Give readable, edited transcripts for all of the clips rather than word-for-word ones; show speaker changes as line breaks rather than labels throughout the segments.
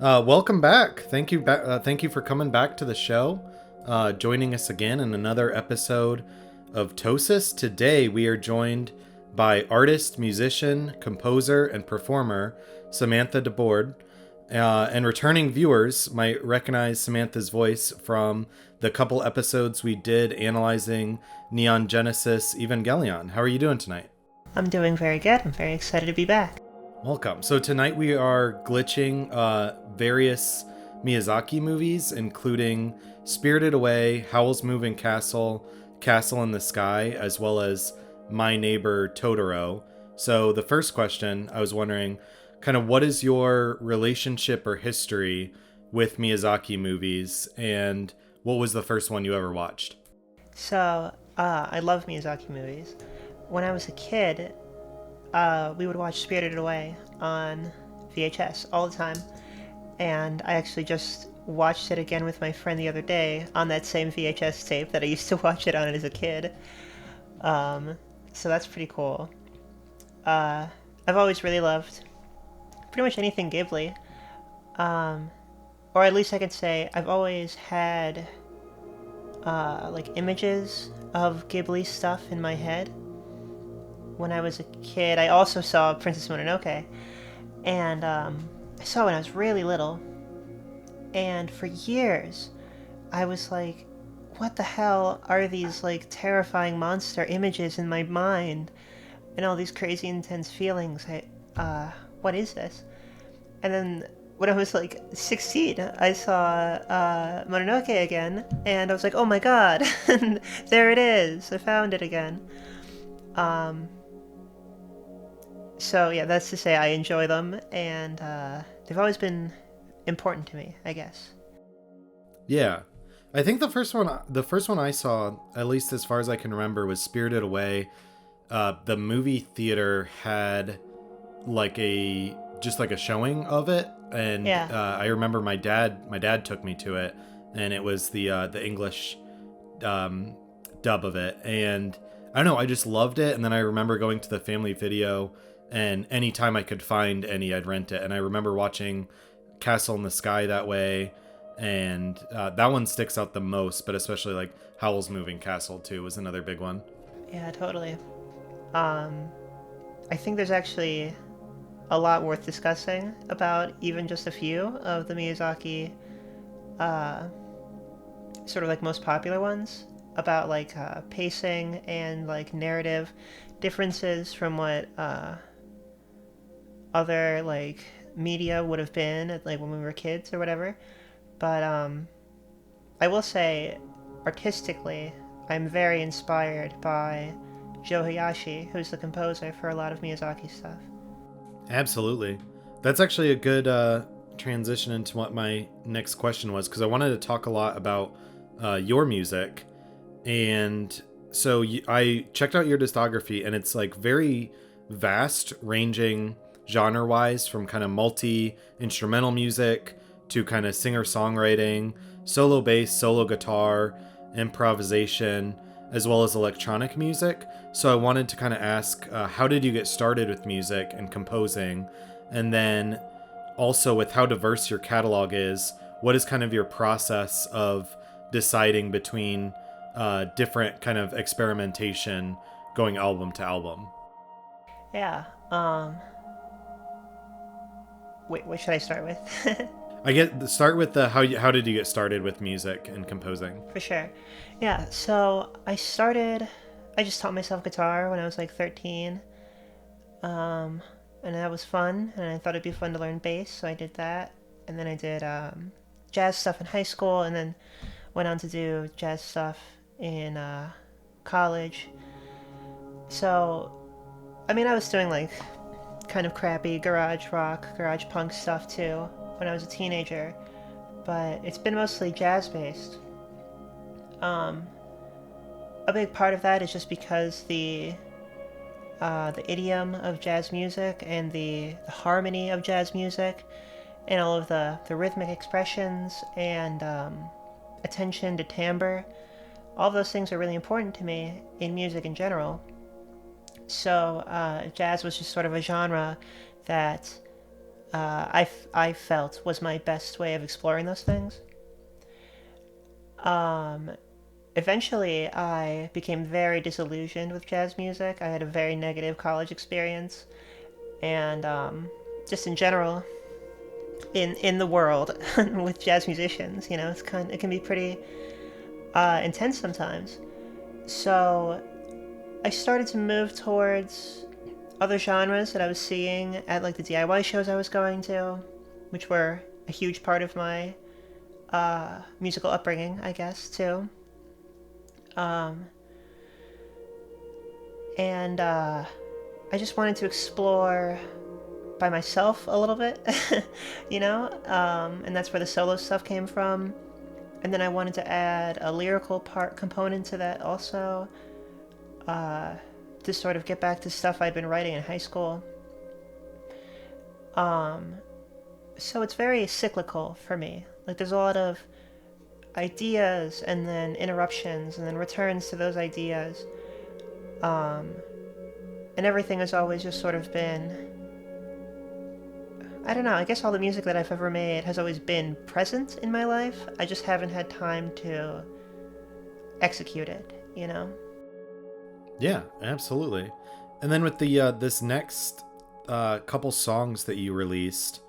Welcome back. Thank you for coming back to the show, joining us again in another episode of Tosis. Today we are joined by artist, musician, composer, and performer Samantha DeBord. And returning viewers might recognize Samantha's voice from the couple episodes we did analyzing Neon Genesis Evangelion. How are you doing tonight?
I'm doing very good. I'm very excited to be back.
Welcome. So tonight we are glitching various Miyazaki movies, including Spirited Away, Howl's Moving Castle, Castle in the Sky, as well as My Neighbor Totoro. So the first question, I was wondering, kind of what is your relationship or history with Miyazaki movies, and what was the first one you ever watched?
So, I love Miyazaki movies. When I was a kid, we would watch Spirited Away on VHS all the time. And I actually just watched it again with my friend the other day on that same VHS tape that I used to watch it on as a kid. So that's pretty cool. I've always really loved pretty much anything Ghibli. Or at least I could say I've always had like images of Ghibli stuff in my head. When I was a kid, I also saw Princess Mononoke, and I saw it when I was really little. And for years, I was like, what the hell are these like terrifying monster images in my mind? And all these crazy intense feelings. What is this? And then when I was like 16, I saw Mononoke again, and I was like, oh my god, and there it is. I found it again. So yeah, that's to say I enjoy them, and they've always been important to me, I guess.
Yeah. I think the first one I saw, at least as far as I can remember, was Spirited Away. The movie theater had like a just like a showing of it, and
Yeah,
I remember my dad took me to it, and it was the English um, dub of it, and I don't know, I just loved it. And then I remember going to the family video, and anytime I could find any, I'd rent it. And I remember watching Castle in the Sky that way, and that one sticks out the most. But especially like Howl's Moving Castle too was another big one.
yeah, totally. Um, I think there's actually a lot worth discussing about even just a few of the Miyazaki, uh, sort of like most popular ones about like pacing and like narrative differences from what other like media would have been like when we were kids or whatever. But I will say, artistically, I'm very inspired by Joe Hiyashi, who's the composer for a lot of Miyazaki stuff.
Absolutely. That's actually a good transition into what my next question was, because I wanted to talk a lot about your music. And so I checked out your discography, and it's like very vast, ranging genre wise from kind of multi instrumental music to kind of singer songwriting, solo bass, solo guitar, improvisation, as well as electronic music. So I wanted to kind of ask, how did you get started with music and composing? And then also, with how diverse your catalog is, what is kind of your process of deciding between different kind of experimentation going album to album?
Yeah. Wait, what should I start with?
I get start with the how did you get started with music and composing?
For sure. Yeah, so I just taught myself guitar when I was like 13. And that was fun, and I thought it'd be fun to learn bass, so I did that. And then I did jazz stuff in high school, and then went on to do jazz stuff in college. So, I mean, I was doing like kind of crappy garage rock, garage punk stuff too when I was a teenager, but it's been mostly jazz based. Um, a big part of that is just because the idiom of jazz music and the harmony of jazz music and all of the rhythmic expressions and attention to timbre, all of those things are really important to me in music in general. So jazz was just sort of a genre that I felt was my best way of exploring those things. Um, Eventually, I became very disillusioned with jazz music. I had a very negative college experience, and just in general, in the world with jazz musicians, it can be pretty intense sometimes. So I started to move towards other genres that I was seeing at like the DIY shows I was going to, which were a huge part of my musical upbringing, I guess, too. Um, and I just wanted to explore by myself a little bit, and that's where the solo stuff came from. And then I wanted to add a lyrical part component to that also, uh, to sort of get back to stuff I'd been writing in high school. Um, so it's very cyclical for me. Like there's a lot of ideas and then interruptions and then returns to those ideas. Um, and everything has always just sort of been, I don't know, I guess all the music that I've ever made has always been present in my life. I just haven't had time to execute it.
Yeah, absolutely. And then with the this next couple songs that you released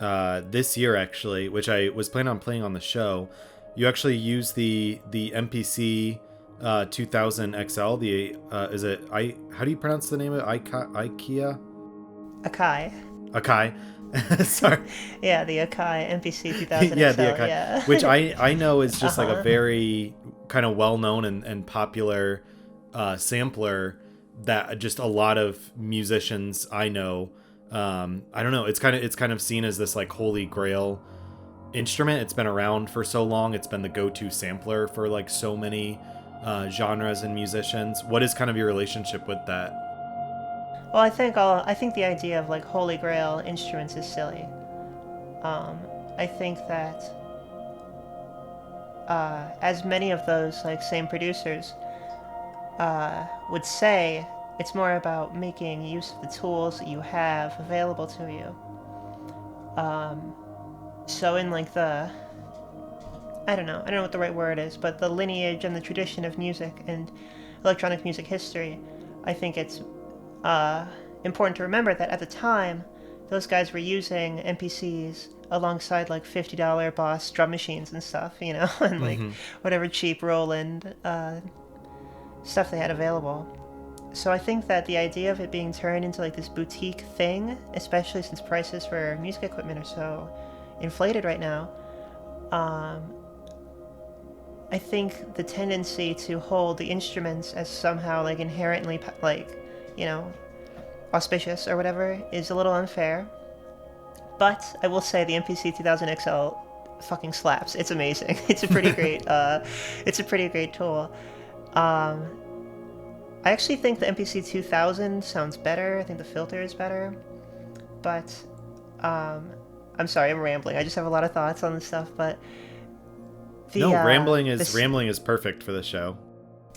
this year, actually, which I was planning on playing on the show, you actually use the MPC 2000 XL. The is it how do you pronounce the name of it? IKEA?
Akai.
Akai. Sorry.
Yeah, the Akai MPC 2000
Yeah,
XL,
the Akai,
yeah.
which I know is just like a very kind of well-known and popular sampler that just a lot of musicians I know, I don't know, it's kind of seen as this like holy grail instrument. It's been around for so long. It's been the go-to sampler for like so many genres and musicians. What is kind of your relationship with that?
Well, I think the idea of like holy grail instruments is silly. I think that as many of those like same producers would say, it's more about making use of the tools that you have available to you. So in like I don't know what the right word is, but the lineage and the tradition of music and electronic music history, I think it's important to remember that at the time, those guys were using MPCs alongside like $50 Boss drum machines and stuff, and like whatever cheap Roland stuff they had available. So I think that the idea of it being turned into like this boutique thing, especially since prices for music equipment are so inflated right now, I think the tendency to hold the instruments as somehow like inherently like, auspicious or whatever is a little unfair. But I will say the MPC 2000 XL fucking slaps. It's amazing. It's a pretty great tool. I actually think the MPC 2000 sounds better. I think the filter is better. But I'm sorry, I'm rambling. I just have a lot of thoughts on this stuff, but
rambling is perfect for the show.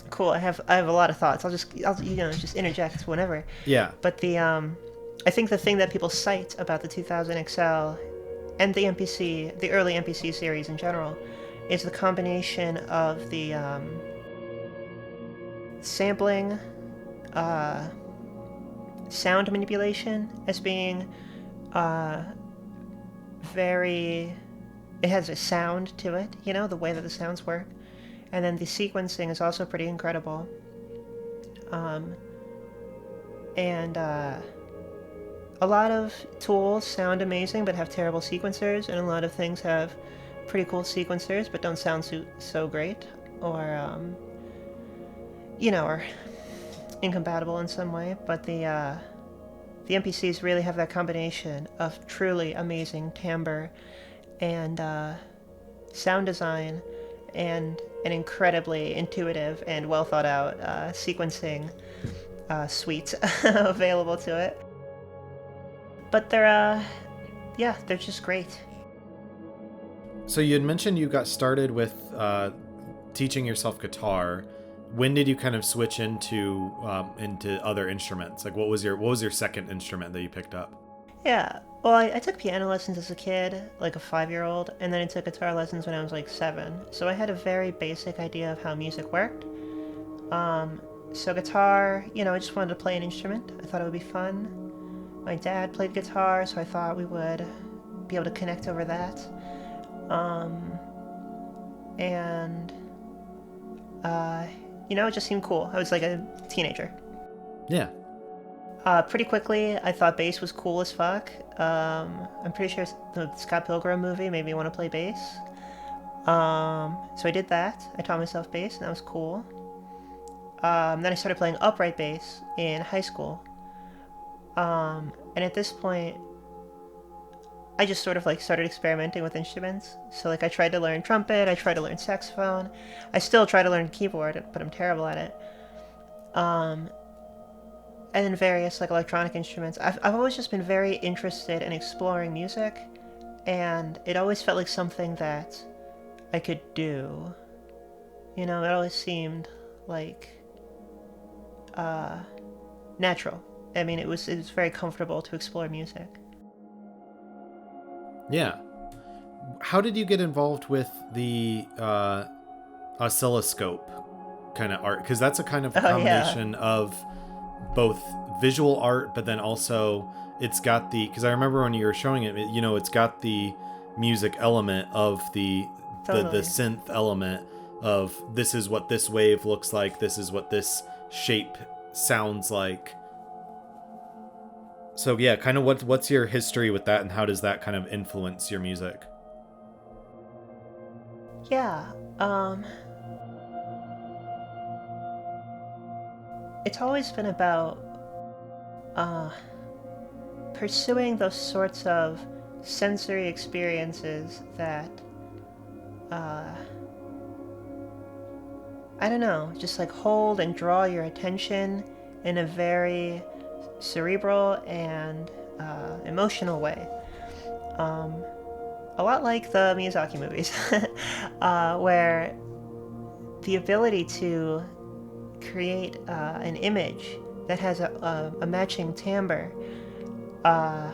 Cool. I have a lot of thoughts. I'll just interject whenever.
Yeah.
But I think the thing that people cite about the 2000 XL and the MPC, the early MPC series in general, is the combination of the sampling, sound manipulation as being very. It has a sound to it, the way that the sounds work. And then the sequencing is also pretty incredible. And a lot of tools sound amazing but have terrible sequencers, and a lot of things have pretty cool sequencers but don't sound so great, or are incompatible in some way. But the MPCs really have that combination of truly amazing timbre and sound design and an incredibly intuitive and well thought out sequencing suite available to it. But they're just great.
So you had mentioned you got started with teaching yourself guitar. When did you kind of switch into other instruments? Like what was your second instrument that you picked up?
Yeah. Well, I took piano lessons as a kid, like a 5-year-old, and then I took guitar lessons when I was like 7. So I had a very basic idea of how music worked. Um, so guitar, I just wanted to play an instrument. I thought it would be fun. My dad played guitar, so I thought we would be able to connect over that. Um, and, uh, it just seemed cool. I was like a teenager.
Yeah.
Pretty quickly, I thought bass was cool as fuck. I'm pretty sure the Scott Pilgrim movie made me want to play bass. So I did that. I taught myself bass, and that was cool. Then I started playing upright bass in high school. And at this point, I just sort of like started experimenting with instruments. So like I tried to learn trumpet, I tried to learn saxophone. I still try to learn keyboard, but I'm terrible at it. Um, and then various like electronic instruments. I've always just been very interested in exploring music, and it always felt like something that I could do. It always seemed like natural. I mean, it was very comfortable to explore music.
Yeah. How did you get involved with the oscilloscope kind of art? Because that's a kind of
Oh yeah,
combination of both visual art, but then also it's got because I remember when you were showing it, it's got the music element of the
totally.
synth element of this is what this wave looks like, this is what this shape sounds like. So yeah, kind of what's your history with that, and how does that kind of influence your music?
Yeah. It's always been about uh, pursuing those sorts of sensory experiences that uh, I don't know, just like hold and draw your attention in a very cerebral and emotional way. Um, a lot like the Miyazaki movies, where the ability to create an image that has a matching timbre, uh,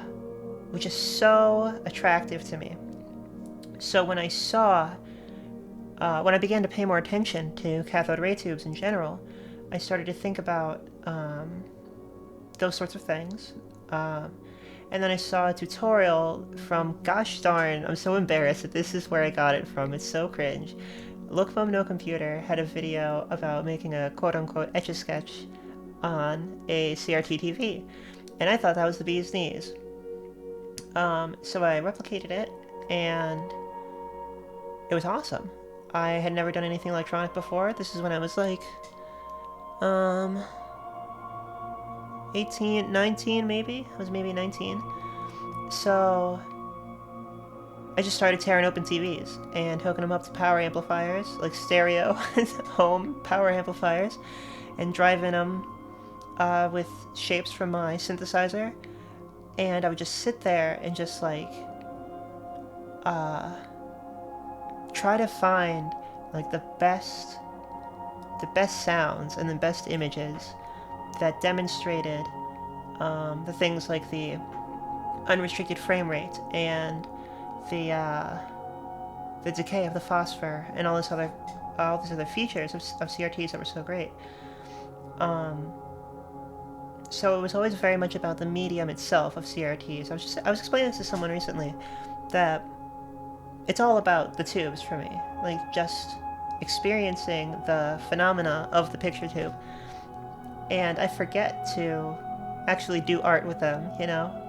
which is so attractive to me. So when I began to pay more attention to cathode ray tubes in general, I started to think about those sorts of things. And then I saw a tutorial from, gosh darn, I'm so embarrassed that this is where I got it from. It's so cringe. Look Mom No Computer had a video about making a quote-unquote Etch-a-Sketch on a CRT TV. And I thought that was the bee's knees. So I replicated it, and it was awesome. I had never done anything electronic before. This is when I was like, 18, 19 maybe? I was maybe 19. So I just started tearing open TVs and hooking them up to power amplifiers, like stereo home power amplifiers, and driving them with shapes from my synthesizer. And I would just sit there and just like try to find like the best sounds and the best images that demonstrated the things like the unrestricted frame rate and the decay of the phosphor and all these other features of CRTs that were so great. So it was always very much about the medium itself of CRTs. I was explaining this to someone recently that it's all about the tubes for me, like just experiencing the phenomena of the picture tube. And I forget to actually do art with them,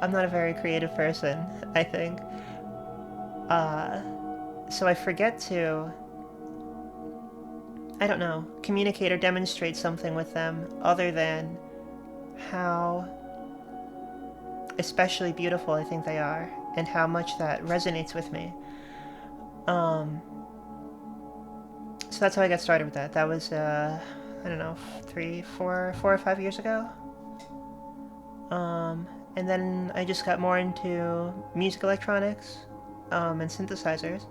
I'm not a very creative person, I think. So I forget to, I don't know, communicate or demonstrate something with them other than how especially beautiful I think they are, and how much that resonates with me. So that's how I got started with that. That was, I don't know, 4 or 5 years ago. And then I just got more into music electronics, and synthesizers.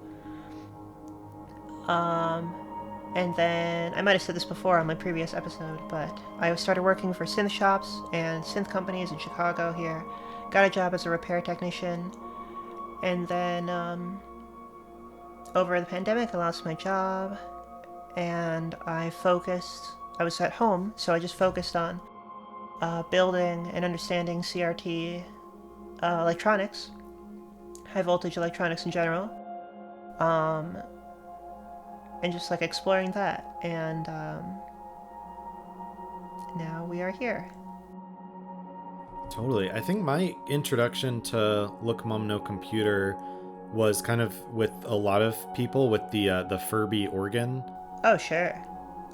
And then, I might have said this before on my previous episode, but I started working for synth shops and synth companies in Chicago here, got a job as a repair technician, and then over the pandemic I lost my job, and I was at home, so I just focused on building and understanding CRT electronics, high voltage electronics in general, and just like exploring that, and now we are here.
Totally. I think my introduction to Look Mom No Computer was kind of with a lot of people with the Furby organ.
Oh, sure.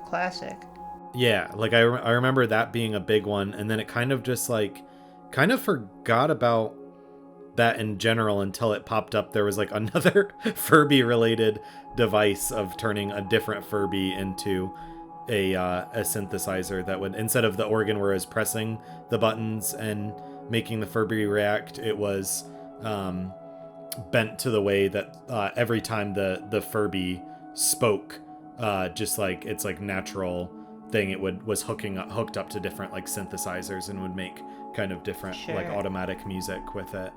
Classic.
Yeah, like I remember that being a big one, and then it kind of just like kind of forgot about that in general until it popped up. There was like another Furby related device of turning a different Furby into a synthesizer that would, instead of the organ where it was pressing the buttons and making the Furby react, it was bent to the way that every time the Furby spoke, just like it's like natural thing, it was hooked up to different like synthesizers and would make kind of different like automatic music with it.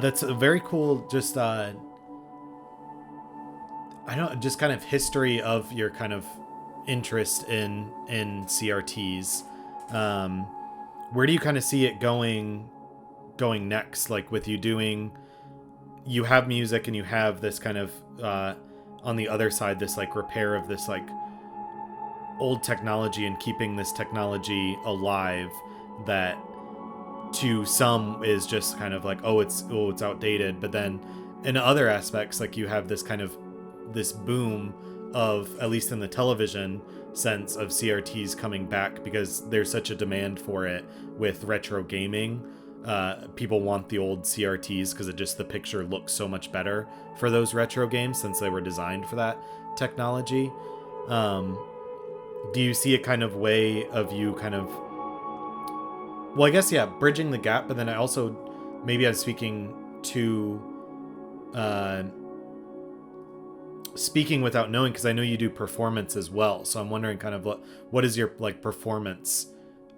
That's a very cool, just I don't, just kind of history of your kind of interest in CRTs. Where do you kind of see it going next? Like with you have music and you have this kind of on the other side, this like repair of this like old technology and keeping this technology alive that to some is just kind of like, it's outdated. But then in other aspects, like you have this kind of this boom of, at least in the television, sense of CRTs coming back because there's such a demand for it with retro gaming. People want the old CRTs because the picture looks so much better for those retro games since they were designed for that technology. Do you see a kind of way of you kind of, well, I guess, yeah, bridging the gap, but then I also, maybe I'm speaking to, speaking without knowing, because I know you do performance as well. So I'm wondering kind of what does your like performance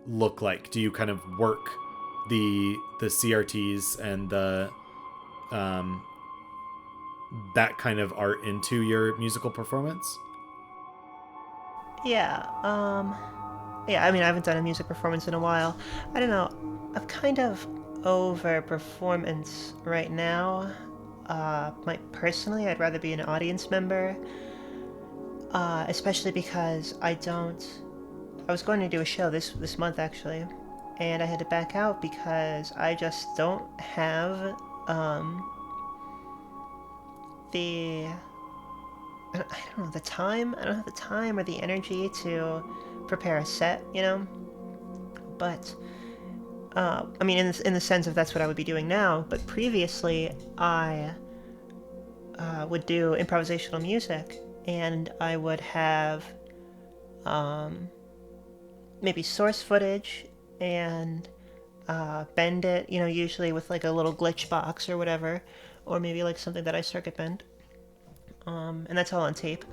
look like? Do you kind of work the CRTs and the that kind of art into your musical performance?
Yeah, yeah, I mean, I haven't done a music performance in a while. I don't know. I'm kind of over performance right now. Personally, I'd rather be an audience member, especially because I was going to do a show this month actually, and I had to back out because I just don't have the I don't know the time. I don't have the time or the energy to prepare a set, you know. But I mean, in the sense of that's what I would be doing now. But previously, I would do improvisational music, and I would have maybe source footage and bend it, you know, usually with like a little glitch box or whatever, or maybe like something that I circuit bend. And that's all on tape.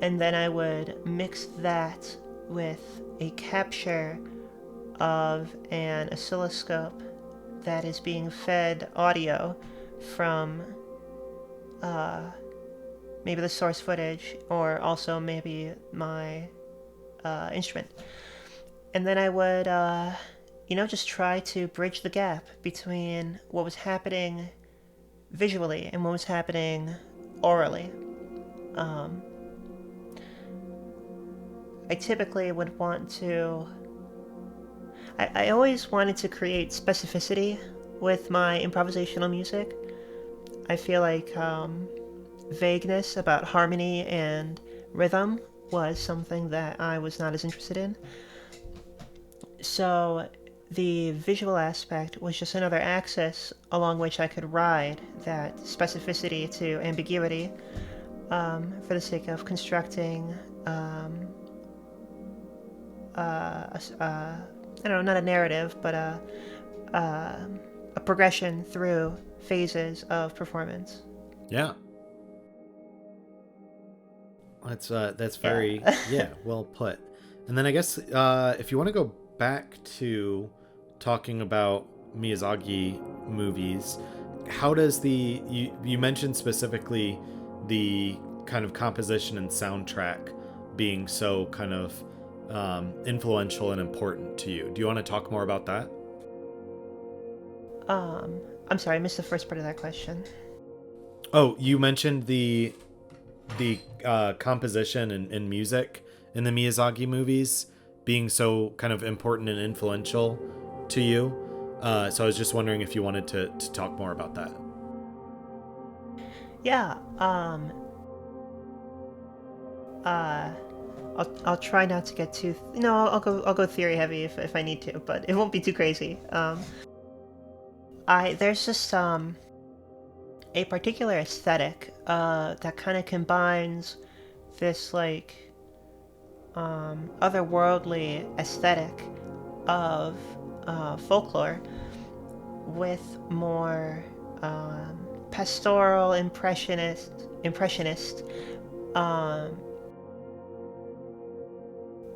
And then I would mix that with a capture of an oscilloscope that is being fed audio from maybe the source footage or also maybe my instrument. And then I would, just try to bridge the gap between what was happening visually and what was happening orally. I typically would want to. I always wanted to create specificity with my improvisational music. I feel like vagueness about harmony and rhythm was something that I was not as interested in. So the visual aspect was just another axis along which I could ride that specificity to ambiguity for the sake of constructing I don't know, not a narrative, but a progression through phases of performance.
Yeah. That's very
Yeah.
well put. And then I guess if you want to go back to talking about Miyazaki movies, how does you mentioned specifically the kind of composition and soundtrack being so kind of influential and important to you. Do you want to talk more about that?
I'm sorry, I missed the first part of that question.
Oh, you mentioned the composition and music in the Miyazaki movies being so kind of important and influential to you. So I was just wondering if you wanted to talk more about that.
Yeah. I'll try not to get too. I'll go theory heavy if I need to, but it won't be too crazy. There's just a particular aesthetic that kind of combines this like otherworldly aesthetic of folklore with more pastoral impressionist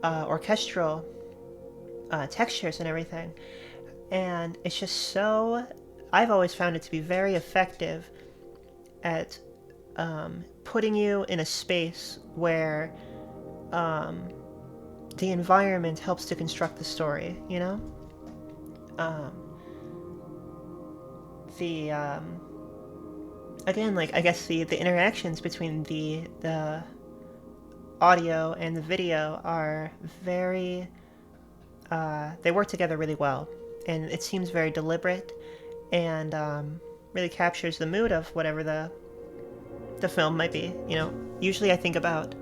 orchestral textures and everything. And it's just so, I've always found it to be very effective at putting you in a space where the environment helps to construct the story, you know? Again, like, I guess the interactions between the audio and the video are very, they work together really well. And it seems very deliberate and really captures the mood of whatever the film might be. You know, usually I think about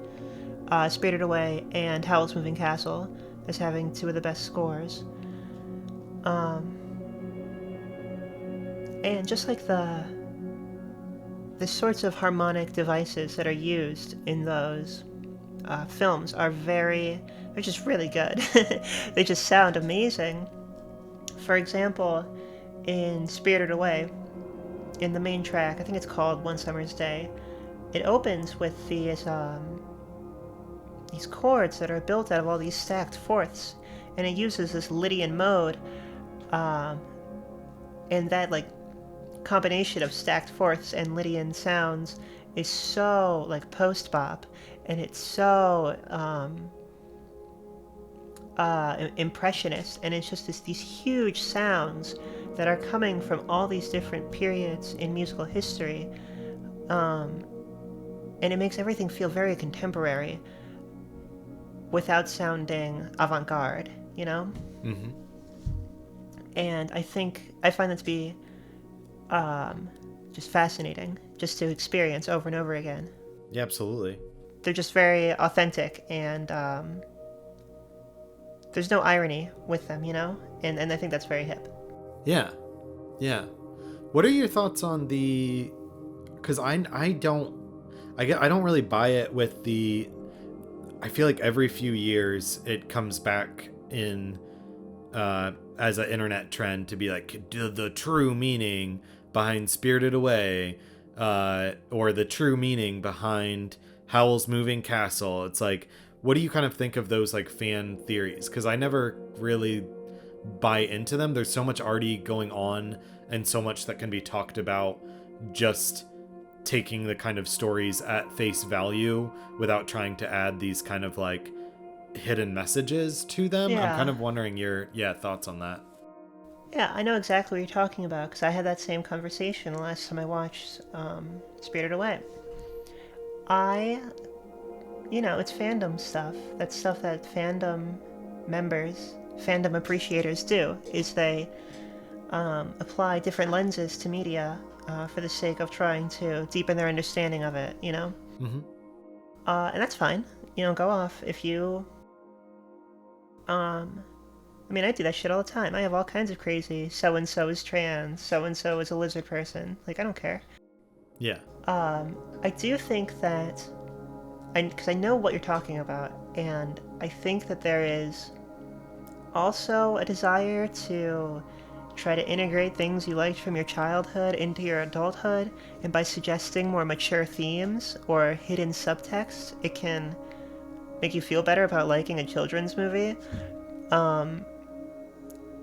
Spirited Away and Howl's Moving Castle as having two of the best scores. And just like the sorts of harmonic devices that are used in those films they're just really good. They just sound amazing. For example, in Spirited Away, in the main track, I think it's called One Summer's Day, it opens with these chords that are built out of all these stacked fourths, and it uses this Lydian mode, and that like combination of stacked fourths and Lydian sounds is so like post-bop, and it's so impressionist, and it's just these huge sounds that are coming from all these different periods in musical history, and it makes everything feel very contemporary without sounding avant-garde, you know?
Mm-hmm.
And I find that to be just fascinating, just to experience over and over again.
Yeah, absolutely.
They're just very authentic, and there's no irony with them, you know? And I think that's very hip.
Yeah. Yeah. What are your thoughts on the... Because I don't really buy it with the... I feel like every few years it comes back in as an internet trend to be like the true meaning behind Spirited Away, or the true meaning behind Howl's Moving Castle. It's like, what do you kind of think of those like fan theories? Because I never really buy into them. There's so much already going on and so much that can be talked about just taking the kind of stories at face value without trying to add these kind of like hidden messages to them.
Yeah.
I'm kind of wondering your thoughts on that.
Yeah, I know exactly what you're talking about, because I had that same conversation the last time I watched Spirited Away. It's fandom stuff. That's stuff that fandom appreciators do, is they apply different lenses to media for the sake of trying to deepen their understanding of it, you know?
Mm-hmm.
And that's fine. Go off. If you... I do that shit all the time. I have all kinds of crazy, so-and-so is trans, so-and-so is a lizard person. Like, I don't care.
Yeah.
I do think that... Because I know what you're talking about, and I think that there is also a desire to try to integrate things you liked from your childhood into your adulthood, and by suggesting more mature themes or hidden subtext, it can make you feel better about liking a children's movie.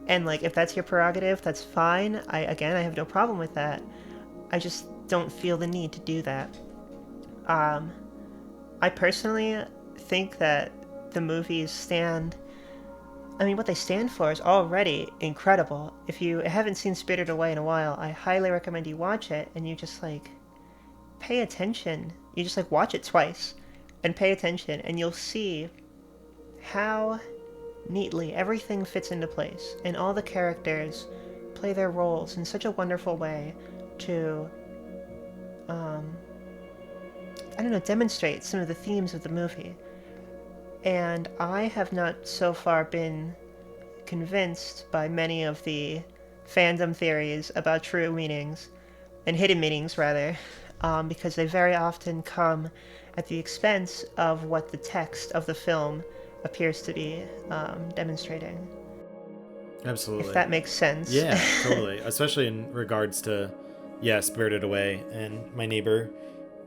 And like, if that's your prerogative, that's fine. I have no problem with that. I just don't feel the need to do that. I personally think that the movies what they stand for is already incredible. If you haven't seen Spirited Away in a while, I highly recommend you watch it, and you just like pay attention. You just like watch it twice and pay attention, and you'll see how neatly everything fits into place, and all the characters play their roles in such a wonderful way to demonstrate some of the themes of the movie. And I have not so far been convinced by many of the fandom theories about true meanings, and hidden meanings rather, because they very often come at the expense of what the text of the film appears to be demonstrating.
Absolutely.
If that makes sense.
Yeah, totally. Especially in regards to, Spirited Away and My Neighbor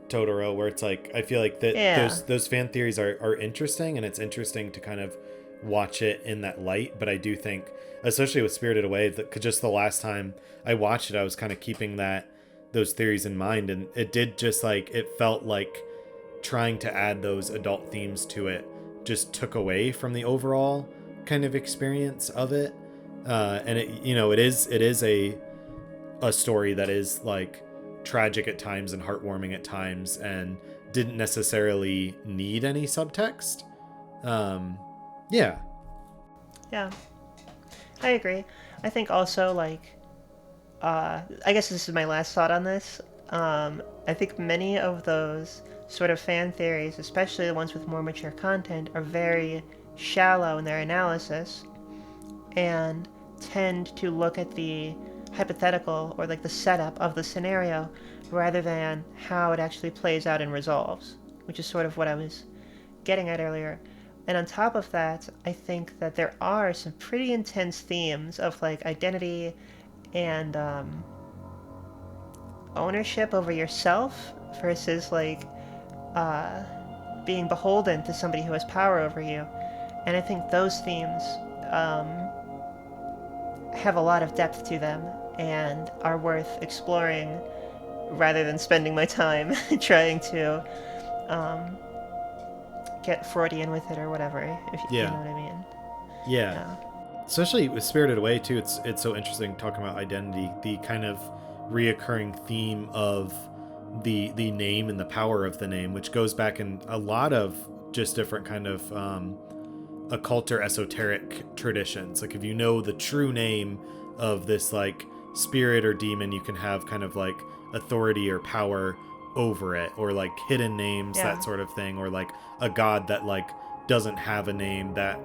Totoro, where it's like, I feel like that those fan theories are interesting, and it's interesting to kind of watch it in that light. But I do think, especially with Spirited Away, that just the last time I watched it, I was kind of keeping those theories in mind, and it did just like, it felt like trying to add those adult themes to it just took away from the overall kind of experience of it. And it is a story that is like tragic at times and heartwarming at times, and didn't necessarily need any subtext. Yeah,
I agree. I think also, like, I guess this is my last thought on this. I think many of those sort of fan theories, especially the ones with more mature content, are very shallow in their analysis and tend to look at the hypothetical or like the setup of the scenario rather than how it actually plays out and resolves, which is sort of what I was getting at earlier. And on top of that, I think that there are some pretty intense themes of like identity and ownership over yourself versus like being beholden to somebody who has power over you. And I think those themes have a lot of depth to them and are worth exploring rather than spending my time trying to get Freudian with it or whatever, if you know what I mean.
Yeah. Especially with Spirited Away too, it's so interesting talking about identity, the kind of reoccurring theme of the name and the power of the name, which goes back in a lot of just different kind of occult or esoteric traditions. Like if you know the true name of this like spirit or demon, you can have kind of like authority or power over it, or like hidden names, that sort of thing, or like a god that like doesn't have a name, that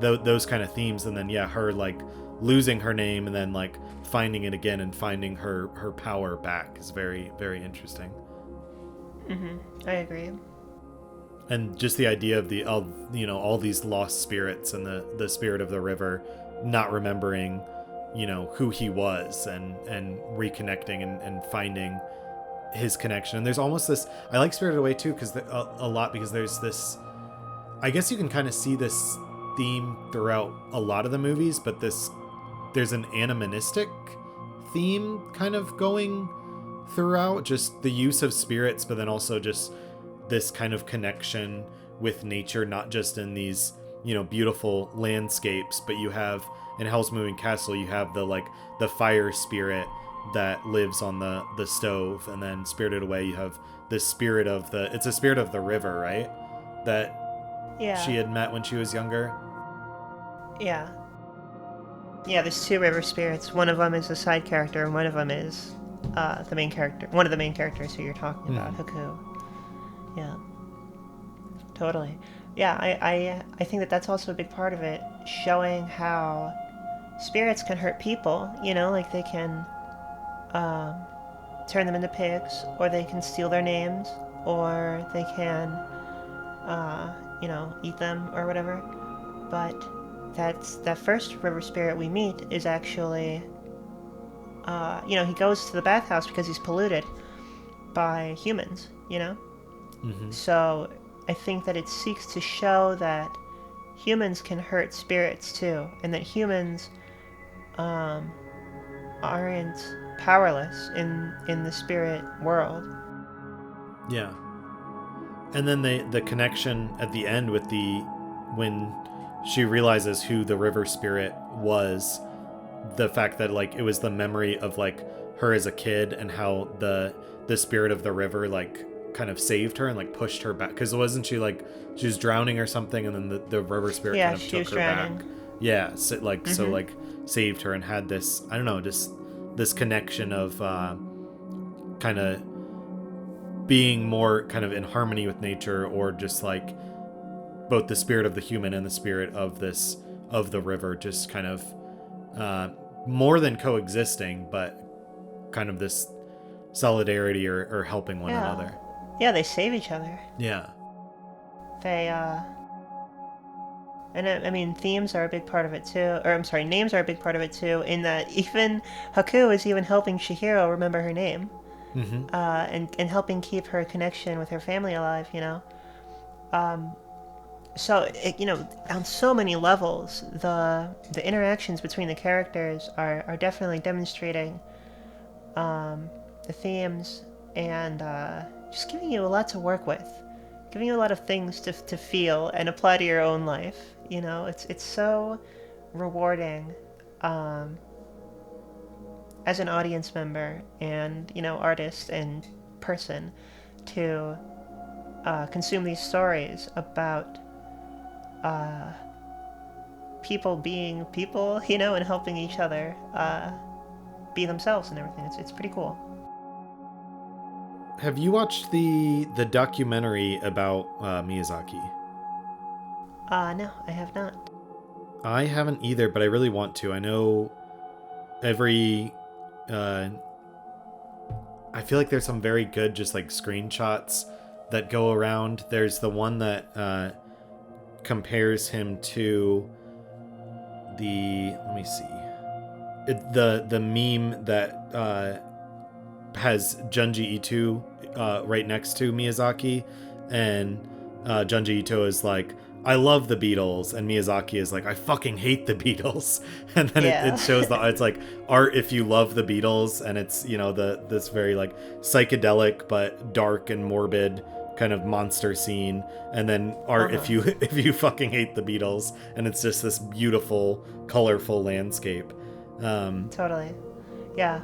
those kind of themes. And then her like losing her name and then like finding it again and finding her power back is very, very interesting.
I agree.
And just the idea of all these lost spirits and the spirit of the river not remembering who he was and reconnecting and finding his connection. And there's almost this, I like Spirited Away too because a lot, because there's this, I guess you can kind of see this theme throughout a lot of the movies, but there's an animistic theme kind of going throughout, just the use of spirits, but then also just this kind of connection with nature, not just in these beautiful landscapes, but you have in Howl's Moving Castle, you have the fire spirit that lives on the stove, and then Spirited Away you have this spirit of it's a spirit of the river, right, that she had met when she was younger.
There's two river spirits. One of them is a side character and one of them is the main character, one of the main characters who you're talking about, Haku. Totally. I think that's also a big part of it, showing how spirits can hurt people, like they can turn them into pigs, or they can steal their names, or they can eat them or whatever. But that first river spirit we meet is actually he goes to the bathhouse because he's polluted by humans, So I think that it seeks to show that humans can hurt spirits too, and that humans aren't powerless in the spirit world.
Yeah. And then the connection at the end with when she realizes who the river spirit was, the fact that like it was the memory of like her as a kid, and how the spirit of the river like kind of saved her and like pushed her back, because wasn't she like she was drowning or something, and then the river spirit kind of took her
drowning.
back. So like saved her, and had this, I don't know, just this connection of kind of being more kind of in harmony with nature, or just like both the spirit of the human and the spirit of the river, just kind of more than coexisting, but kind of this solidarity or helping one another.
Yeah, they save each other.
Yeah.
They and I mean, themes are a big part of it too. Or I'm sorry, names are a big part of it too. In that even Haku is even helping Chihiro remember her name, and helping keep her connection with her family alive. So on so many levels, the interactions between the characters are definitely demonstrating the themes, and just giving you a lot to work with, giving you a lot of things to feel and apply to your own life. It's so rewarding as an audience member and artist and person to consume these stories about people being people, and helping each other be themselves and everything. It's pretty cool.
have you watched the documentary about Miyazaki?
No, I have not.
I haven't either, but I really want to. I know every I feel like there's some very good just like screenshots that go around. There's the one that compares him to let me see. The meme that has Junji Ito right next to Miyazaki, and Junji Ito is like, I love the Beatles, and Miyazaki is like, I fucking hate the Beatles. And then it shows it's like art if you love the Beatles, and it's, you know, this very like psychedelic but dark and morbid kind of monster scene, and then art if you fucking hate the Beatles, and it's just this beautiful, colorful landscape.
Totally. Yeah.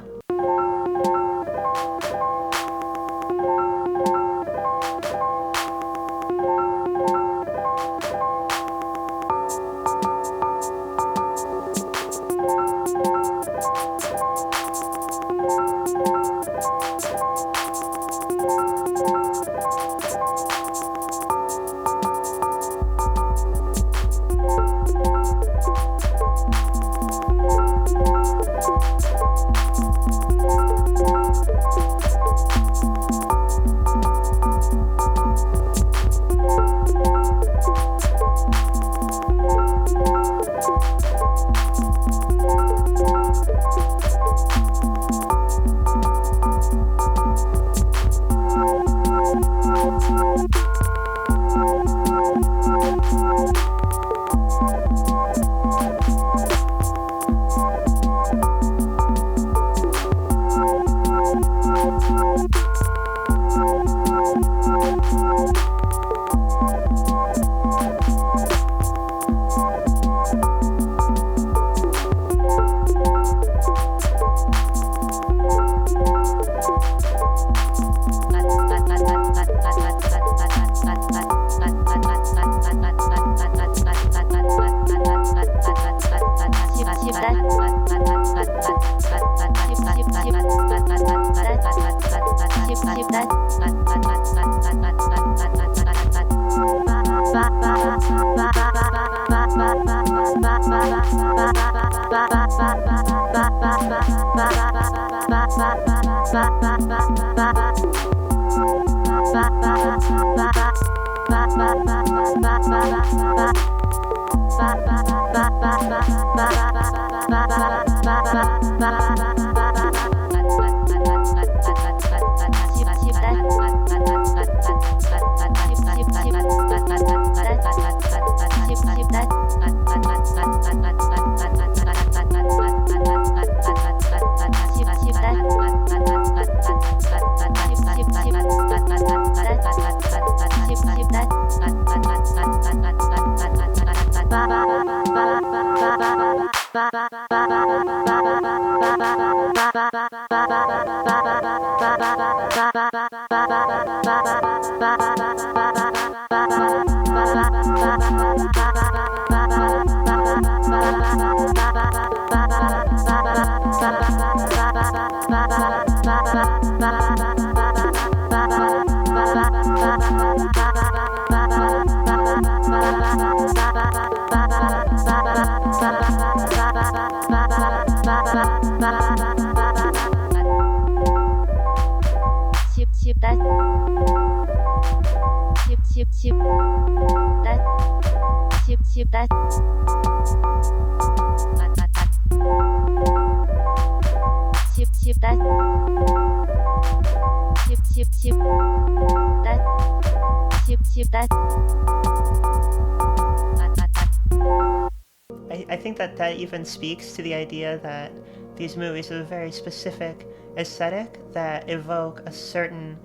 I think that even speaks to the idea that these movies have a very specific aesthetic that evoke a certain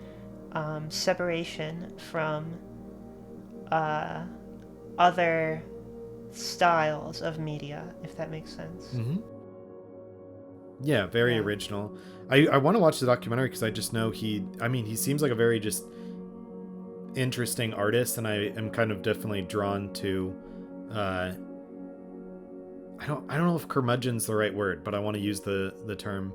separation from other styles of media, if that makes sense.
Mm-hmm. Yeah, very original. I want to watch the documentary because I just know he seems like a very just interesting artist, and I am kind of definitely drawn to I don't know if curmudgeon's the right word, but I want to use the term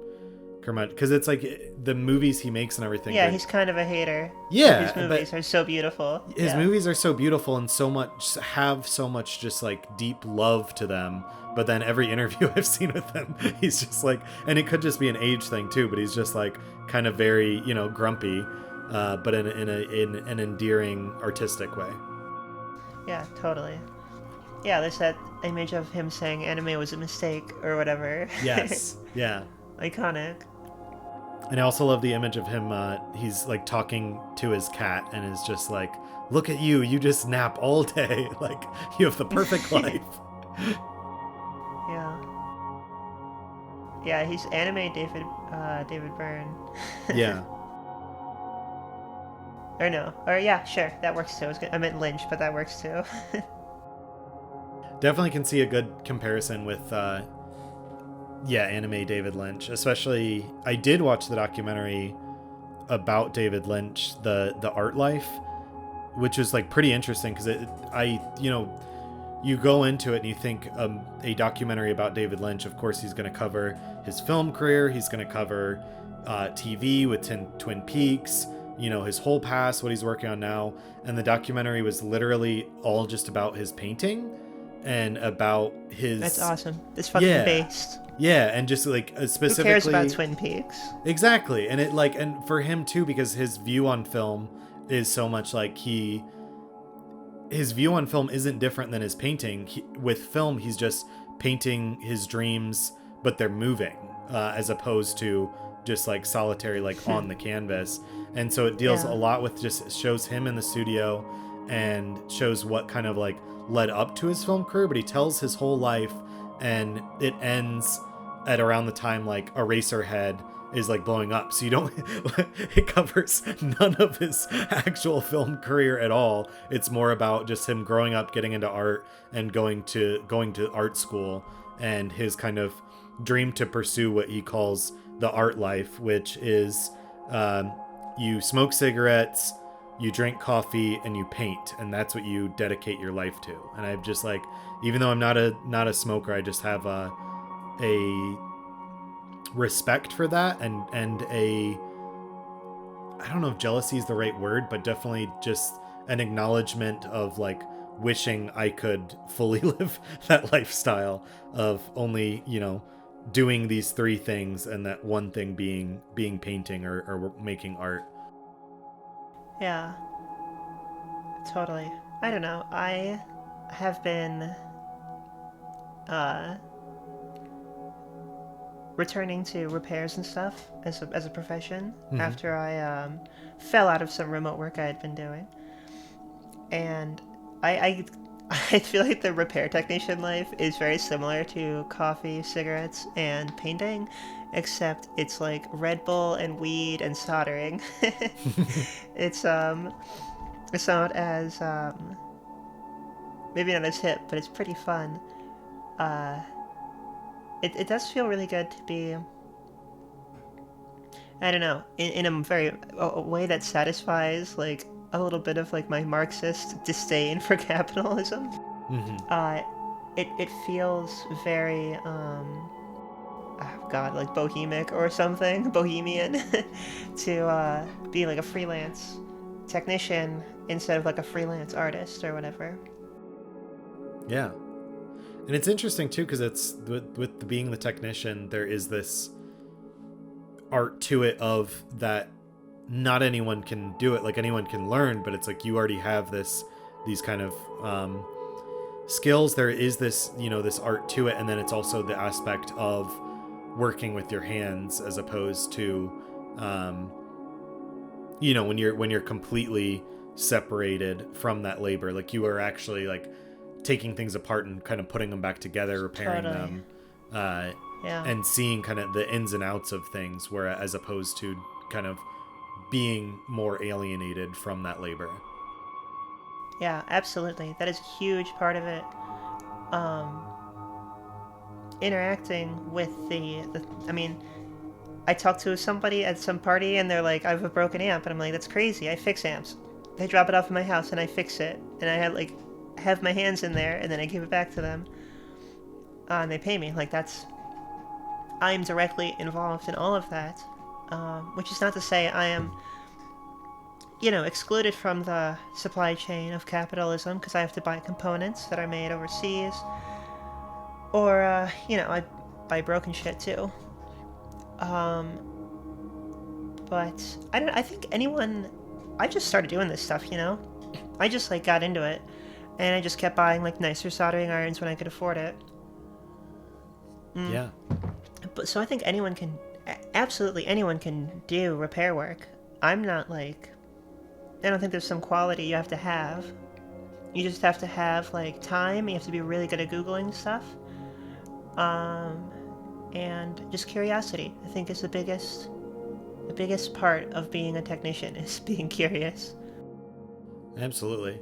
because it's like the movies he makes and everything.
Yeah, he's kind of a hater.
Yeah,
his movies are so beautiful.
His movies are so beautiful and so much just like deep love to them. But then every interview I've seen with him, he's just like, and it could just be an age thing too, but he's just like kind of very, grumpy, but in an endearing, artistic way.
Yeah, totally. Yeah, there's that image of him saying anime was a mistake or whatever.
Yes. Yeah.
Iconic.
And I also love the image of him, he's like talking to his cat and is just like, look at you just nap all day. Like, you have the perfect life.
Yeah. Yeah, he's anime David Byrne.
Yeah.
Or no. Or yeah, sure. That works too. I meant Lynch, but that works too.
Definitely can see a good comparison with, anime David Lynch. Especially, I did watch the documentary about David Lynch, the art life, which is like pretty interesting because you go into it and you think a documentary about David Lynch, of course he's going to cover his film career, he's going to cover TV with Twin Peaks, his whole past, what he's working on now. And the documentary was literally all just about his painting and about his...
That's awesome. It's fucking based.
Yeah, and just like specifically...
Who cares about Twin Peaks?
Exactly. And and for him too, because his view on film is so much like his view on film isn't different than his painting. With film, he's just painting his dreams, but they're moving, as opposed to just like solitary, like on the canvas. And so it deals a lot with just shows him in the studio and shows what kind of like led up to his film career, but he tells his whole life, and it ends at around the time like Eraserhead is like blowing up. So you don't, it covers none of his actual film career at all. It's more about just him growing up, getting into art and going to art school, and his kind of dream to pursue what he calls the art life, which is you smoke cigarettes, you drink coffee, and you paint, and that's what you dedicate your life to. And I've just like, even though I'm not a smoker, I just have a respect for that, and a, I don't know if jealousy is the right word, but definitely just an acknowledgement of like wishing I could fully live that lifestyle of only, doing these three things, and that one thing being painting or making art.
Yeah, totally. I don't know. I have been returning to repairs and stuff as a profession after I fell out of some remote work I had been doing, and I feel like the repair technician life is very similar to coffee, cigarettes, and painting, except it's like Red Bull and weed and soldering. It's not as maybe not as hip, but it's pretty fun. It does feel really good to be, I don't know, in a way that satisfies like a little bit of like my Marxist disdain for capitalism. It feels very like bohemic or something, bohemian, to be like a freelance technician instead of like a freelance artist or whatever.
Yeah. And it's interesting too, because it's with being the technician, there is this art to it of that not anyone can do it, like anyone can learn, but it's like you already have these kind of skills. There is this, this art to it, and then it's also the aspect of working with your hands as opposed to when you're completely separated from that labor, like you are actually like taking things apart and kind of putting them back together, repairing them, and seeing kind of the ins and outs of things, where as opposed to kind of being more alienated from that labor.
Yeah, absolutely. That is a huge part of it. Interacting with I mean, I talked to somebody at some party and they're like, I have a broken amp, and I'm like, that's crazy. I fix amps. They drop it off in my house and I fix it, and I have my hands in there, and then I give it back to them, and they pay me. Like, that's I'm directly involved in all of that, which is not to say I am, excluded from the supply chain of capitalism because I have to buy components that are made overseas, or I buy broken shit too. But I think anyone. I just started doing this stuff, I just like got into it, and I just kept buying like nicer soldering irons when I could afford it.
Yeah.
But so I think absolutely anyone can do repair work. I'm not like, I don't think there's some quality you have to have. You just have to have like time. You have to be really good at Googling stuff. And just curiosity, I think, is the biggest part of being a technician is being curious.
Absolutely.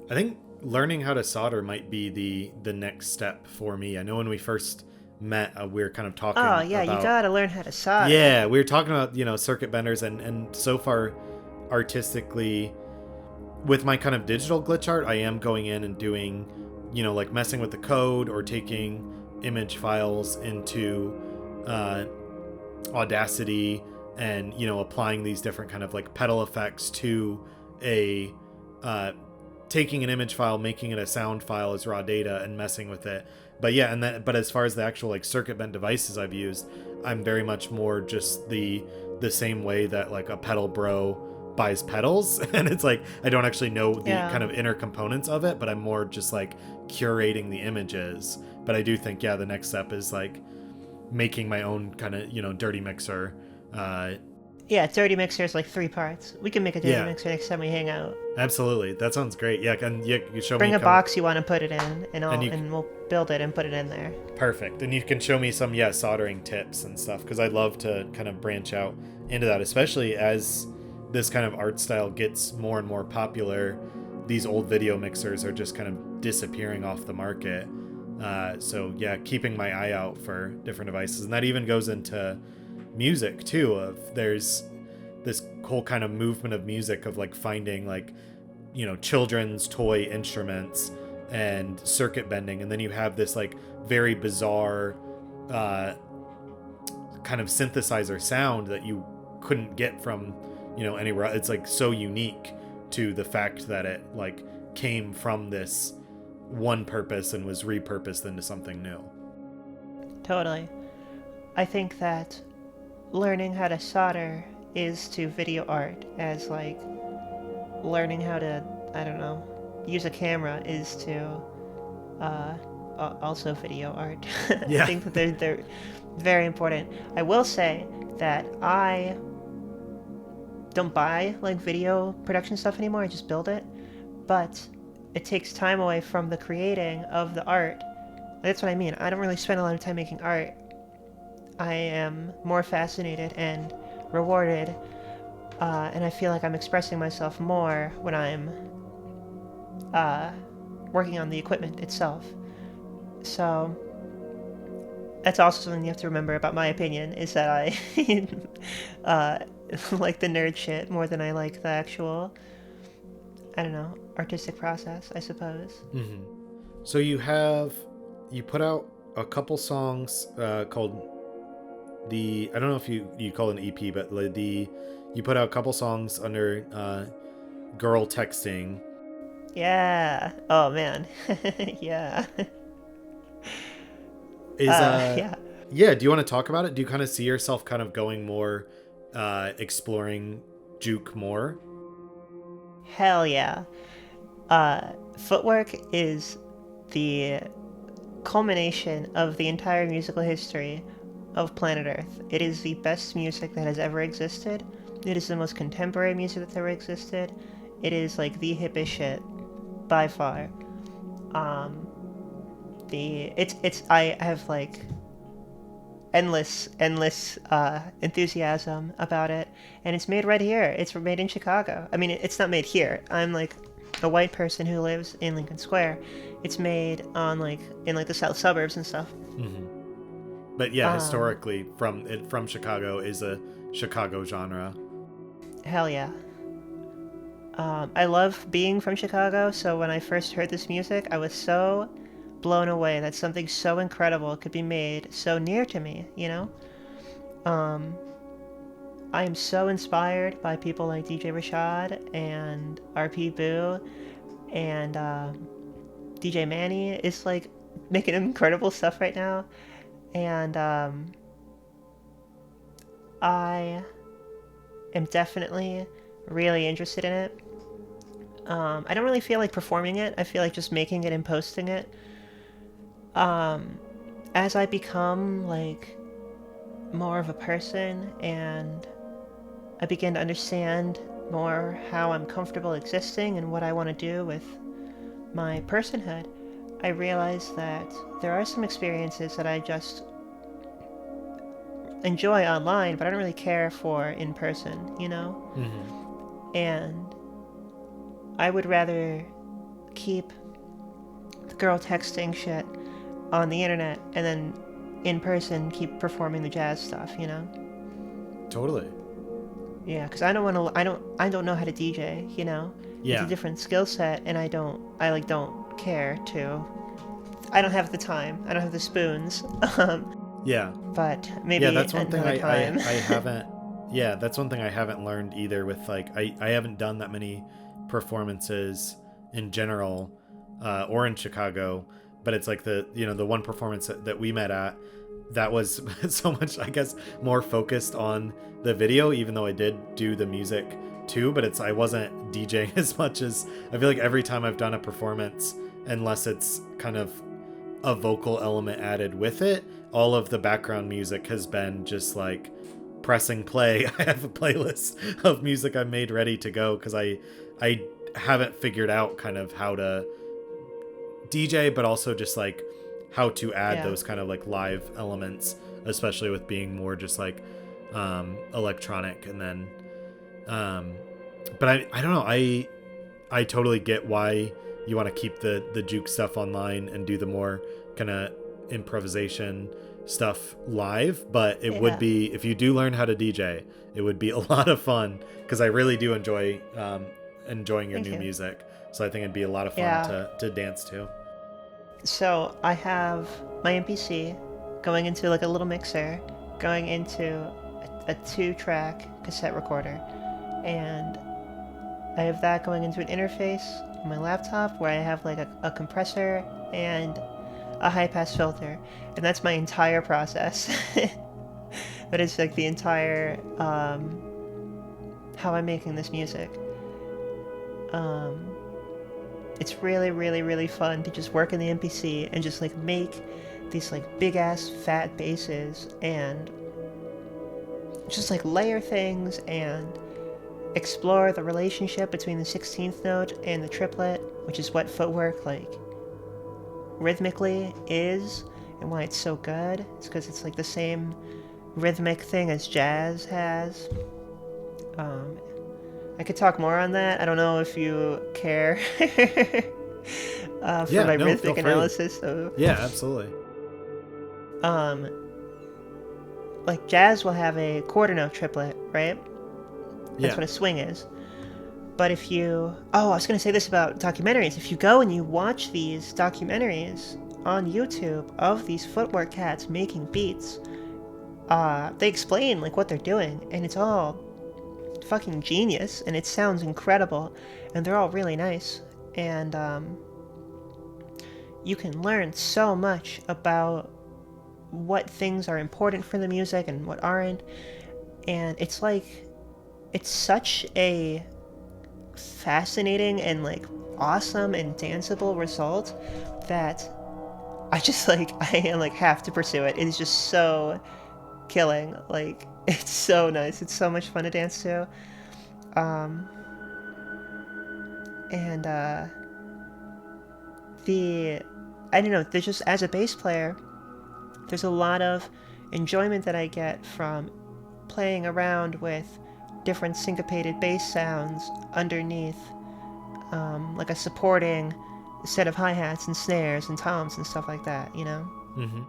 I think learning how to solder might be the next step for me. I know when we first met, we were kind of talking
Oh yeah,
about,
you gotta learn how to solder.
Yeah, we were talking about, circuit benders, and so far artistically with my kind of digital glitch art, I am going in and doing, like messing with the code or taking image files into Audacity and, applying these different kind of like pedal effects to a taking an image file, making it a sound file as raw data and messing with it. But yeah, but as far as the actual like circuit bent devices I've used, I'm very much more just the same way that like a pedal bro buys pedals, and it's like I don't actually know the kind of inner components of it, but I'm more just like curating the images. But I do think the next step is like making my own kind of dirty mixer.
Dirty mixer is like 3 parts. We can make a dirty mixer next time we hang out.
Absolutely, that sounds great. Yeah, and you show
Bring
me
a box you want to put it in, and we'll build it and put it in there.
Perfect. And you can show me some soldering tips and stuff, because I'd love to kind of branch out into that, especially as this kind of art style gets more and more popular. These old video mixers are just kind of disappearing off the market. So keeping my eye out for different devices, and that even goes into music too. There's this whole kind of movement of music of like finding like children's toy instruments and circuit bending, and then you have this like very bizarre kind of synthesizer sound that you couldn't get from anywhere. It's like so unique to the fact that it like came from this one purpose and was repurposed into something new.
Totally. I think that learning how to solder is to video art as like learning how to, I don't know, use a camera is to also video art.
Yeah.
I think that they're very important. I will say that I don't buy like video production stuff anymore. I just build it. But it takes time away from the creating of the art. That's what I mean. I don't really spend a lot of time making art. I am more fascinated and rewarded, and I feel like I'm expressing myself more when I'm working on the equipment itself. So that's also something you have to remember about my opinion, is that I like the nerd shit more than I like the actual, I don't know, artistic process, I suppose.
Mm-hmm. So you put out a couple songs called I don't know if you call it an EP, but you put out a couple songs under Girl Txting.
Yeah. Oh man. Yeah.
Yeah. Do you want to talk about it? Do you kind of see yourself kind of going more exploring juke more?
Hell yeah. Footwork is the culmination of the entire musical history of planet Earth. It is the best music that has ever existed. It is the most contemporary music that's ever existed. It is like the hippest shit by far. I have like endless enthusiasm about it, and it's made right here. It's made in Chicago. I mean, it's not made here. I'm like a white person who lives in Lincoln Square. It's made in the south suburbs and stuff.
Mm-hmm. But yeah, historically from Chicago is a Chicago genre.
Hell yeah. I love being from Chicago, so when I first heard this music, I was so blown away that something so incredible could be made so near to me, you know? I am so inspired by people like DJ Rashad and RP Boo and DJ Manny is like making incredible stuff right now, and I am definitely really interested in it. I don't really feel like performing it. I feel like just making it and posting it. As I become like more of a person and I begin to understand more how I'm comfortable existing and what I want to do with my personhood, I realize that there are some experiences that I just enjoy online, but I don't really care for in person, you know?
Mm-hmm.
And I would rather keep the girl texting shit on the internet and then in person keep performing the jazz stuff, you know?
Totally.
Yeah, because I don't know how to DJ, you know?
Yeah.
It's a different skill set, and I don't care to. I don't have the time. I don't have the spoons.
Yeah.
But maybe
that's one thing
another time.
I haven't. Yeah, that's one thing I haven't learned either. With like, I haven't done that many performances in general, or in Chicago. But it's like the one performance that we met at, that was so much, I guess, more focused on the video, even though I did do the music too, but I wasn't DJing as much as I feel like every time I've done a performance, unless it's kind of a vocal element added with it, all of the background music has been just like pressing play. I have a playlist of music I made ready to go because I haven't figured out kind of how to DJ, but also just like how to add those kind of like live elements, especially with being more just like electronic. And then but I don't know, I totally get why you want to keep the juke stuff online and do the more kind of improvisation stuff live, but it would be, if you do learn how to DJ, it would be a lot of fun, because I really do enjoy enjoying your new music, so I think it'd be a lot of fun to dance to.
So I have my MPC going into like a little mixer, going into a 2-track cassette recorder, and I have that going into an interface on my laptop where I have like a compressor and a high-pass filter, and that's my entire process. But it's like the entire how I'm making this music. It's really, really, really fun to just work in the MPC and just like make these like big ass fat basses and just like layer things and explore the relationship between the 16th note and the triplet, which is what footwork like rhythmically is and why it's so good. It's because it's like the same rhythmic thing as jazz has. I could talk more on that. I don't know if you care for my rhythmic analysis. So.
Yeah, absolutely.
Like jazz will have a quarter note triplet, right? That's what a swing is. But if you... Oh, I was going to say this about documentaries. If you go and you watch these documentaries on YouTube of these footwork cats making beats, they explain like what they're doing, and it's all fucking genius, and it sounds incredible, and they're all really nice, and you can learn so much about what things are important for the music and what aren't, and it's like, it's such a fascinating and like awesome and danceable result that I just like, I like have to pursue it. It is just so killing. Like, it's so nice. It's so much fun to dance to. I don't know, there's just, as a bass player, there's a lot of enjoyment that I get from playing around with different syncopated bass sounds underneath, like a supporting set of hi-hats and snares and toms and stuff like that, you know?
Mm-hmm.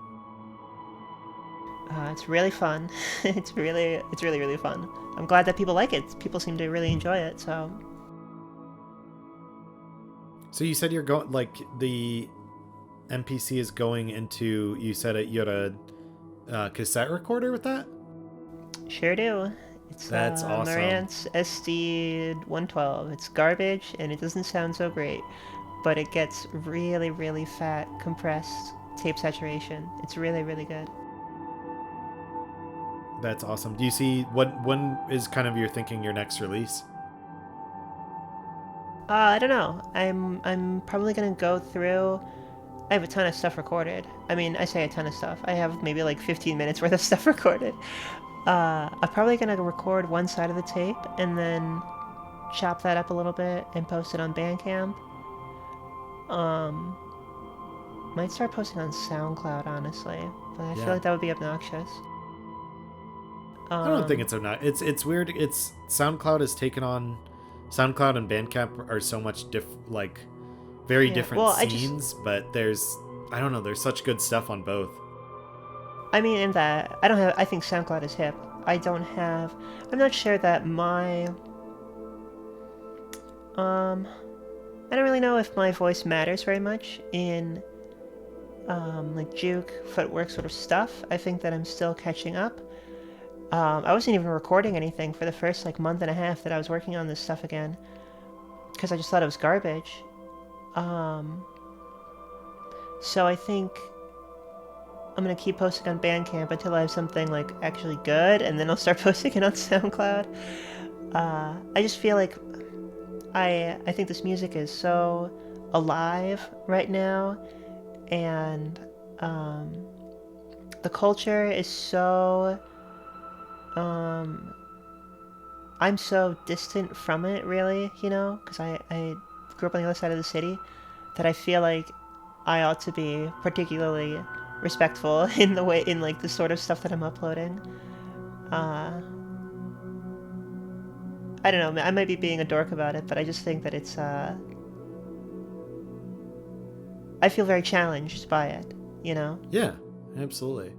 It's really fun. It's really, really fun. I'm glad that people like it. People seem to really enjoy it, so...
So you said you're going, like, the MPC is going into, you said it, you had a cassette recorder with that?
Sure do. It's
That's awesome.
Marantz SD112. It's garbage and it doesn't sound so great, but it gets really, really fat, compressed tape saturation. It's really, really good.
That's awesome. Do you see when is kind of your thinking your next release?
I don't know. I'm probably gonna go through. I have a ton of stuff recorded. I mean, I say a ton of stuff. I have maybe like 15 minutes worth of stuff recorded. I'm probably gonna record one side of the tape and then chop that up a little bit and post it on Bandcamp. Might start posting on SoundCloud, honestly, but I feel like that would be obnoxious.
I don't think it's obnoxious. It's weird. It's SoundCloud has taken on. SoundCloud and Bandcamp are so much very different scenes, but I don't know, there's such good stuff on both.
I mean, in that, I think SoundCloud is hip. I'm not sure that I don't really know if my voice matters very much in, like juke, footwork sort of stuff. I think that I'm still catching up. I wasn't even recording anything for the first like month and a half that I was working on this stuff again, because I just thought it was garbage. So I think I'm gonna keep posting on Bandcamp until I have something like actually good, and then I'll start posting it on SoundCloud. I just feel like I think this music is so alive right now, and the culture is so I'm so distant from it, really, because I grew up on the other side of the city, that I feel like I ought to be particularly respectful in like the sort of stuff that I'm uploading. I don't know, I might be being a dork about it, but I just think that it's I feel very challenged by it,
Yeah, absolutely.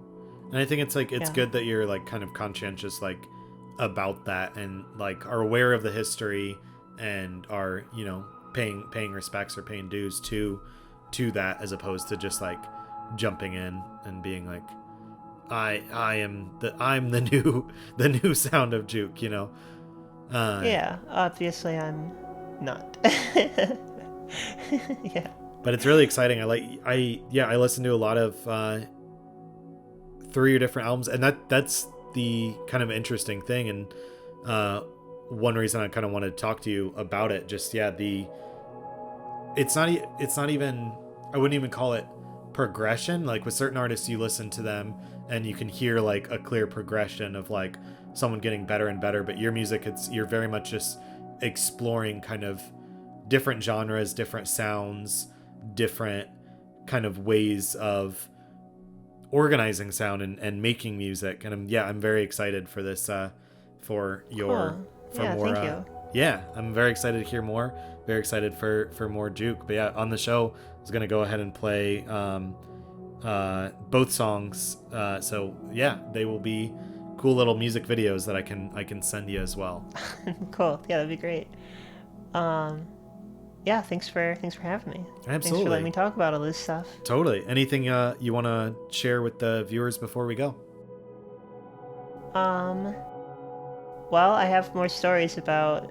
And I think it's like it's good that you're like kind of conscientious like about that, and like are aware of the history and are, paying respects or paying dues to that, as opposed to just like jumping in and being like I'm the new sound of juke,
yeah, obviously I'm not. Yeah.
But it's really exciting. I listened to a lot of 3 different albums, and that's the kind of interesting thing, and one reason I kind of wanted to talk to you about it. Just it's not even, I wouldn't even call it progression. Like with certain artists, you listen to them and you can hear like a clear progression of like someone getting better and better, but your music, you're very much just exploring kind of different genres, different sounds, different kind of ways of organizing sound and making music. And I'm very excited for this for your
cool.
more
thank you.
I'm very excited to hear more, very excited for more juke. But on the show I was gonna go ahead and play both songs, so they will be cool little music videos that I can send you as well.
Cool. That'd be great. Thanks for having me.
Absolutely.
Thanks for letting me talk about all this stuff.
Totally. Anything you want to share with the viewers before we go?
Well, I have more stories about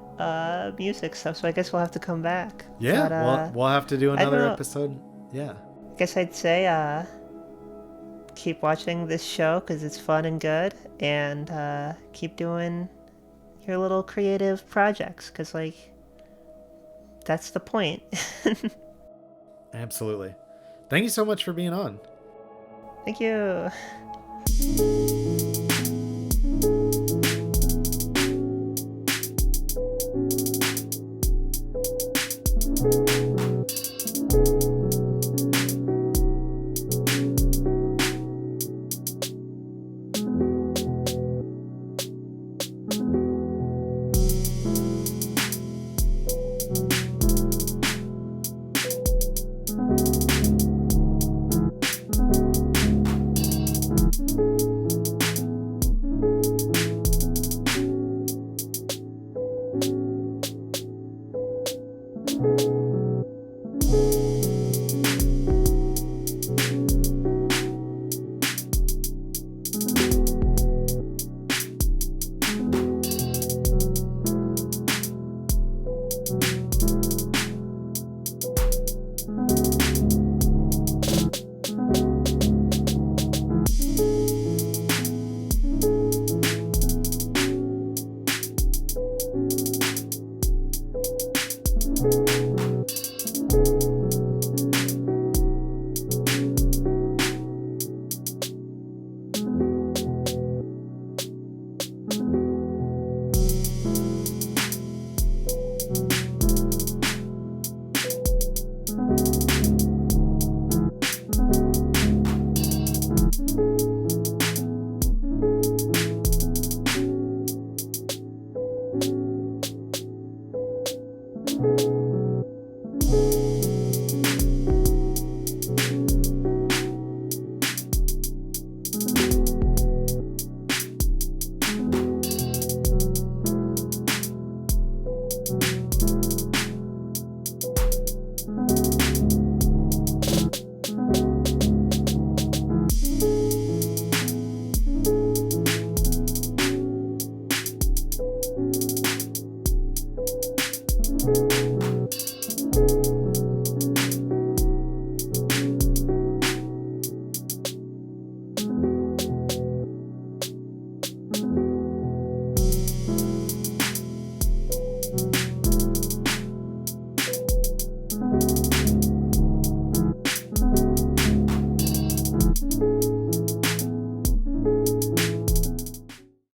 music stuff, so I guess we'll have to come back.
Yeah,
but,
we'll have to do another episode. Yeah.
I guess I'd say keep watching this show because it's fun and good, and keep doing your little creative projects because, like, that's the point.
Absolutely. Thank you so much for being on.
Thank you.